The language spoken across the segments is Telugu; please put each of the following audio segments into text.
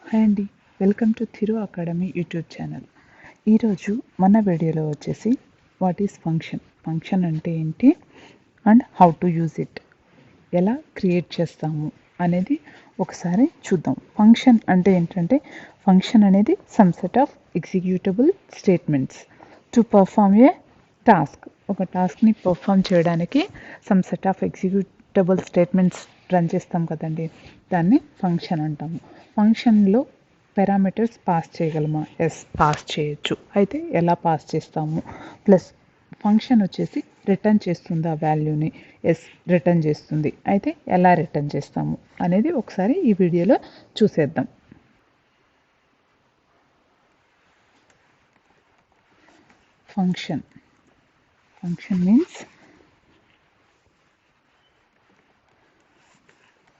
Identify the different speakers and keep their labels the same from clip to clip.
Speaker 1: హాయ్ అండి, welcome to Thiru Academy YouTube channel. ఈరోజు మన వీడియోలో వచ్చేసి వాట్ ఈస్ ఫంక్షన్ అంటే ఏంటి and how to use it, ఎలా క్రియేట్ చేస్తాము అనేది ఒకసారి చూద్దాం. ఫంక్షన్ అంటే ఏంటంటే, ఫంక్షన్ అనేది some set of executable statements to perform a task. ఒక టాస్క్ని పర్ఫామ్ చేయడానికి some set of executable statements run చేస్తాం కదండి, దాన్ని ఫంక్షన్ అంటాము. ఫంక్షన్లో పారామీటర్స్ పాస్ చేయగలమా? ఎస్, పాస్ చేయొచ్చు. అయితే ఎలా పాస్ చేస్తాము? ప్లస్ ఫంక్షన్ వచ్చేసి రిటర్న్ చేస్తుందా వాల్యూని? ఎస్, రిటర్న్ చేస్తుంది. అయితే ఎలా రిటర్న్ చేస్తాము అనేది ఒకసారి ఈ వీడియోలో చూసేద్దాం. Function means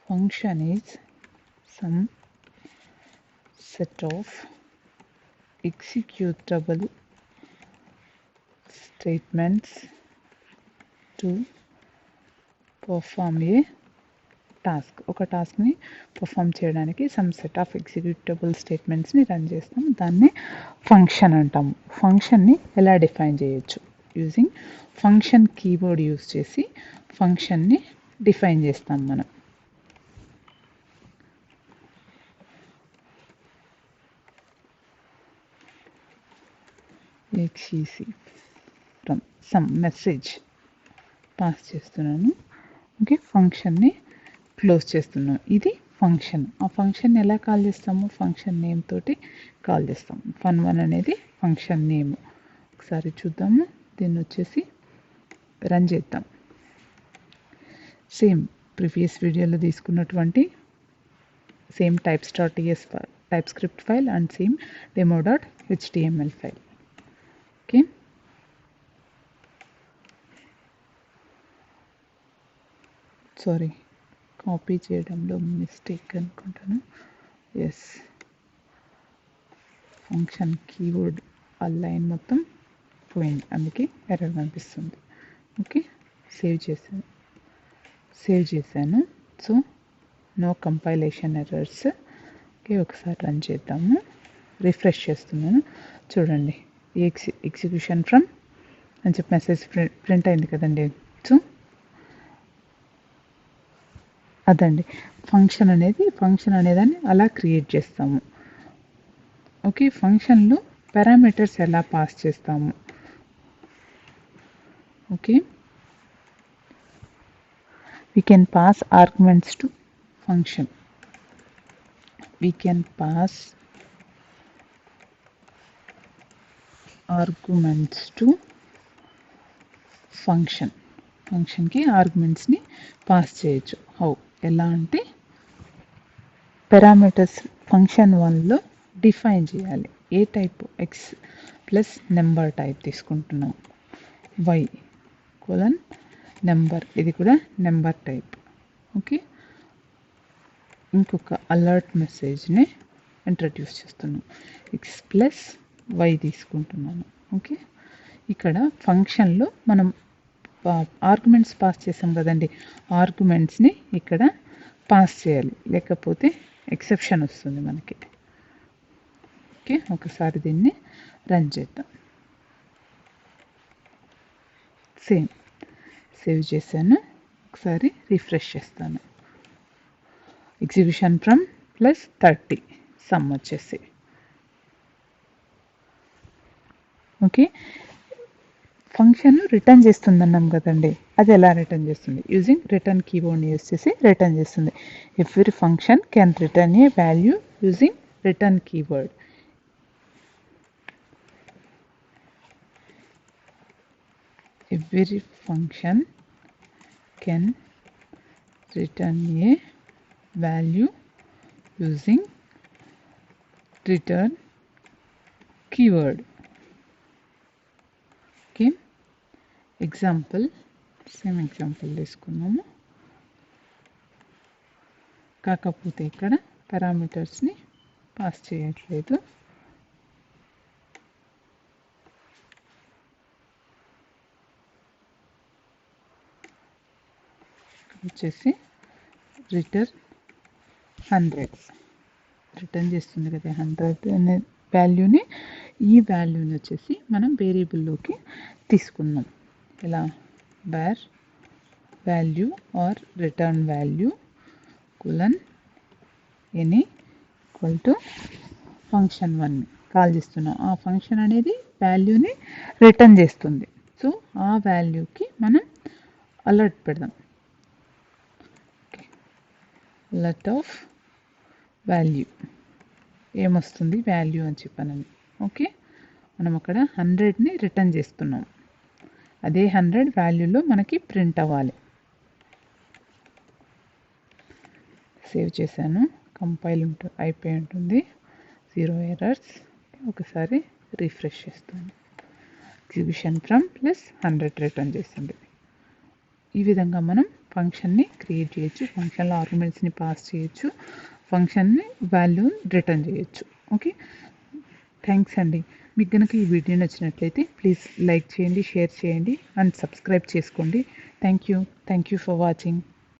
Speaker 1: function is some set of executable statements to perform a task. ఒక టాస్క్ని పర్ఫామ్ చేయడానికి సమ్ సెట్ ఆఫ్ ఎగ్జిక్యూటబుల్ స్టేట్మెంట్స్ని రన్ చేస్తాం, దాన్ని ఫంక్షన్ అంటాము. ఫంక్షన్ని ఎలా డిఫైన్ చేయొచ్చు? యూజింగ్ ఫంక్షన్ కీవర్డ్ యూజ్ చేసి ఫంక్షన్ని డిఫైన్ చేస్తాం మనం. ఎక్సిసి ఫ్రమ్ సమ్ మెసేజ్ పాస్ చేస్తున్నాను. ఓకే, ఫంక్షన్ని క్లోజ్ చేస్తున్నాం. ఇది ఫంక్షన్. ఆ ఫంక్షన్ ఎలా కాల్ చేస్తాము? ఫంక్షన్ నేమ్ తోటి కాల్ చేస్తాము. fun1 అనేది ఫంక్షన్ నేమ్. ఒకసారి చూద్దాము. దీన్ని వచ్చేసి రన్ చేద్దాం. సేమ్ ప్రీవియస్ వీడియోలో తీసుకున్నటువంటి same types.ts TypeScript file and same demo.html file. Okay, sorry, copy చేయడంలో మిస్టేక్ అనుకుంటాను. ఎస్, ఫంక్షన్ కీవర్డ్ ఆ లైన్ మొత్తం పోయింది, అందుకే ఎర్రర్ కనిపిస్తుంది. ఓకే, సేవ్ చేశాను. So no compilation errors. Okay, ఒకసారి రన్ చేద్దాము. రిఫ్రెష్ చేస్తున్నాను. చూడండి, ఎగ్జిక్యూషన్ ఫ్రమ్ అని చెప్పి మెసేజ్ ప్రింట్ అయింది కదండి. సో అదండి ఫంక్షన్ అనేదాన్ని అలా క్రియేట్ చేస్తాము. ఓకే, ఫంక్షన్లో పారామీటర్స్ ఎలా పాస్ చేస్తాము? Okay, we can pass arguments to function. ఫంక్షన్కి ఆర్గ్యుమెంట్స్ని పాస్ చేయొచ్చు. హౌ, ఎలా అంటే పారామీటర్స్ ఫంక్షన్ 1లో డిఫైన్ చేయాలి. ఏ type? X plus number type తీసుకుంటున్నాం. వై కోలన్ నెంబర్, ఇది కూడా నెంబర్ టైప్. ఓకే, ఇంకొక అలర్ట్ మెసేజ్ని ఇంట్రడ్యూస్ చేస్తున్నాం. ఎక్స్ ప్లస్ వై తీసుకుంటున్నాను. ఓకే, ఇక్కడ ఫంక్షన్లో మనం ఆర్గ్యుమెంట్స్ పాస్ చేసాం కదండి, ఆర్గ్యుమెంట్స్ని ఇక్కడ పాస్ చేయాలి, లేకపోతే ఎక్సెప్షన్ వస్తుంది మనకి. ఓకే, ఒకసారి దీన్ని రన్ చేద్దాం. సేవ్ చేశాను. ఒకసారి రిఫ్రెష్ చేస్తాను. ఎగ్జిక్యూషన్ ఫ్రమ్ ప్లస్ 30 సమ్ వచ్చేసి. ఓకే, ఫంక్షన్ రిటర్న్ చేస్తుంది అన్నాం కదండి, అది ఎలా రిటర్న్ చేస్తుంది? యూజింగ్ రిటర్న్ కీవర్డ్ని యూజ్ చేసి రిటర్న్ చేస్తుంది. Every function can return A value using return keyword. Every function can return a value using return keyword. Okay, same example తీసుకున్నాము. కాకపోతే ఇక్కడ పారామీటర్స్ని పాస్ చేయట్లేదు. వచ్చేసి రిటర్న్ 100. రిటర్న్ చేస్తుంది కదా 100 అనే వాల్యూని. ఈ వాల్యూని వచ్చేసి మనం వేరియబుల్లోకి తీసుకుందాం. ఇలా var value or return value colon any equal to function call చేస్తున్నాం. ఆ ఫంక్షన్ అనేది వాల్యూని రిటర్న్ చేస్తుంది. సో ఆ వాల్యూకి మనం అలర్ట్ పెడదాం. అలర్ట్ ఆఫ్ వాల్యూ ఏమొస్తుంది వాల్యూ అని చెప్పానండి. ఓకే, మనం అక్కడ 100ని రిటర్న్ చేస్తున్నాం. అదే 100 వాల్యూలో మనకి ప్రింట్ అవ్వాలి. సేవ్ చేశాను, కంపైల్ అయిపోయి ఉంటుంది, 0 ఎర్రర్స్. ఒకసారి రిఫ్రెష్ చేస్తాను. ఎగ్జిబిషన్ ఫ్రమ్ +100 రిటర్న్ చేసింది. ఈ విధంగా మనం ఫంక్షన్ని క్రియేట్ చేయొచ్చు, ఫంక్షన్లో ఆర్గ్యుమెంట్స్ని పాస్ చేయొచ్చు, ఫంక్షన్ని వాల్యూని రిటర్న్ చేయొచ్చు. ఓకే, థ్యాంక్స్ అండి. మీకు కనుక ఈ వీడియో నచ్చినట్లయితే ప్లీజ్ లైక్ చేయండి, షేర్ చేయండి అండ్ సబ్స్క్రైబ్ చేసుకోండి. Thank you for watching.